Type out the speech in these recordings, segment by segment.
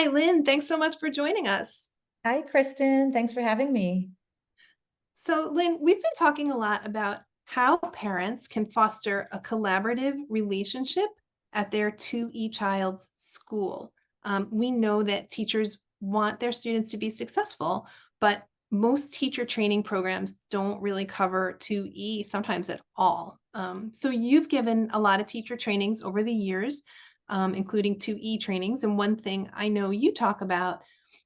Hi, Lynn. Thanks so much for joining us. Hi, Kristen. Thanks for having me. So, Lynn, we've been talking a lot about how parents can foster a collaborative relationship at their 2E child's school. We know that teachers want their students to be successful, but most teacher training programs don't really cover 2E sometimes at all. So you've given a lot of teacher trainings over the years, including 2E trainings. And one thing I know you talk about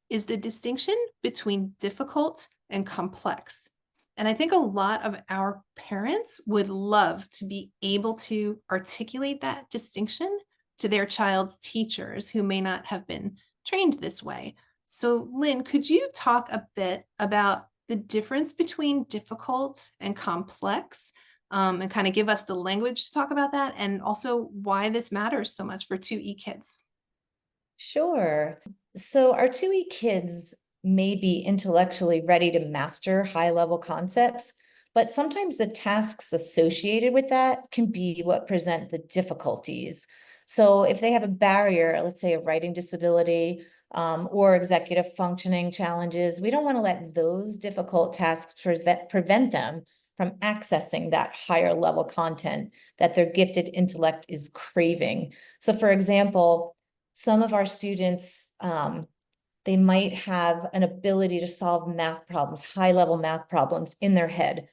is the distinction between difficult and complex. And I think a lot of our parents would love to be able to articulate that distinction to their child's teachers who may not have been trained this way. So, Lynn, could you talk a bit about the difference between difficult and complex, and kind of give us the language to talk about that, and also why this matters so much for 2E kids? Sure. So our 2E kids may be intellectually ready to master high-level concepts, but sometimes the tasks associated with that can be what present the difficulties. So if they have a barrier, let's say a writing disability, or executive functioning challenges, we don't want to let those difficult tasks prevent them from accessing that higher level content that their gifted intellect is craving. So for example, some of our students, they might have an ability to solve math problems, high-level math problems in their head,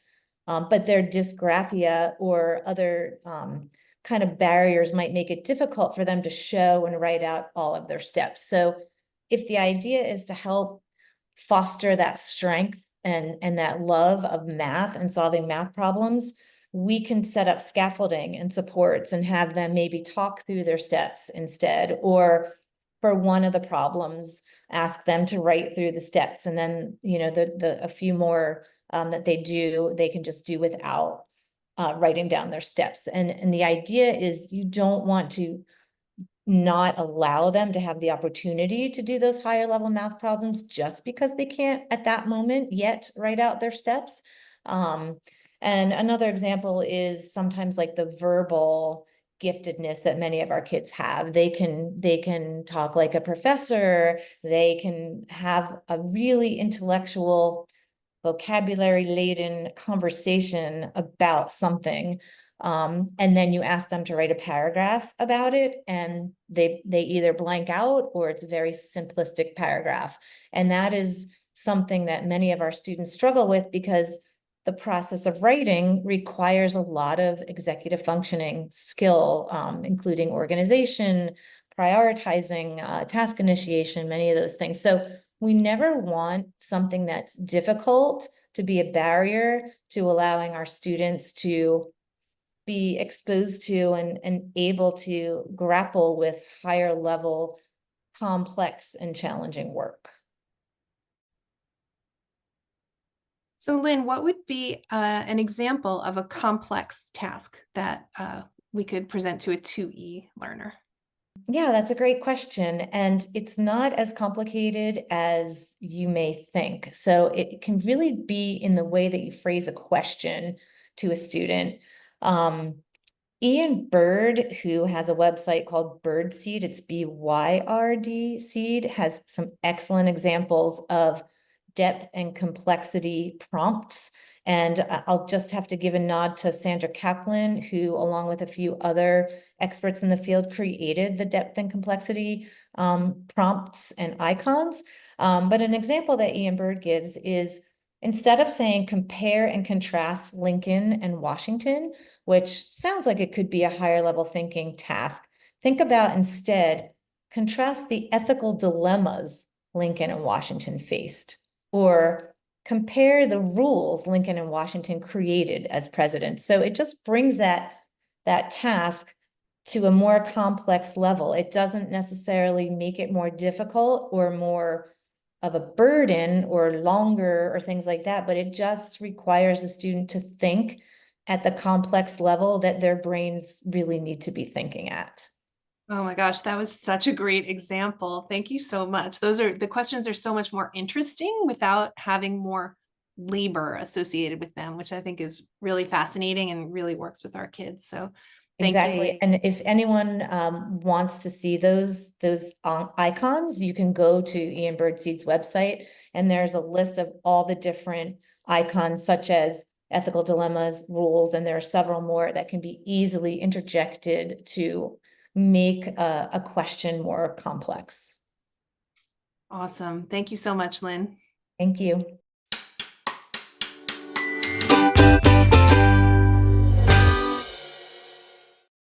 but their dysgraphia or other kind of barriers might make it difficult for them to show and write out all of their steps. So if the idea is to help foster that strength and that love of math and solving math problems, we can set up scaffolding and supports and have them maybe talk through their steps instead, or for one of the problems, ask them to write through the steps, and then a few more that they can just do without writing down their steps. And the idea is you don't want to not allow them to have the opportunity to do those higher level math problems just because they can't at that moment yet write out their steps. And another example is sometimes like the verbal giftedness that many of our kids have. They can talk like a professor. They can have a really intellectual, vocabulary laden conversation about something. And then you ask them to write a paragraph about it, and they either blank out or it's a very simplistic paragraph. And that is something that many of our students struggle with because the process of writing requires a lot of executive functioning skill, including organization, prioritizing, task initiation, many of those things. So we never want something that's difficult to be a barrier to allowing our students to be exposed to and able to grapple with higher level, complex and challenging work. So, Lynn, what would be an example of a complex task that we could present to a 2E learner? Yeah, that's a great question. And it's not as complicated as you may think. So it can really be in the way that you phrase a question to a student. Um, Ian Bird, who has a website called Birdseed, it's BYRD Seed, has some excellent examples of depth and complexity prompts. And I'll just have to give a nod to Sandra Kaplan, who, along with a few other experts in the field, created the depth and complexity prompts and icons. But an example that Ian Bird gives is instead of saying compare and contrast Lincoln and Washington, which sounds like it could be a higher level thinking task, think about instead contrast the ethical dilemmas Lincoln and Washington faced, or compare the rules Lincoln and Washington created as presidents. So it just brings that task to a more complex level. It doesn't necessarily make it more difficult or more of a burden or longer or things like that, but it just requires the student to think at the complex level that their brains really need to be thinking at. Oh my gosh, that was such a great example. Thank you so much. The questions are so much more interesting without having more labor associated with them, which I think is really fascinating and really works with our kids. So Thank you. Exactly. And if anyone wants to see those icons, you can go to Ian Birdseed's website, and there's a list of all the different icons, such as ethical dilemmas, rules, and there are several more that can be easily interjected to make a question more complex. Awesome. Thank you so much, Lynn. Thank you.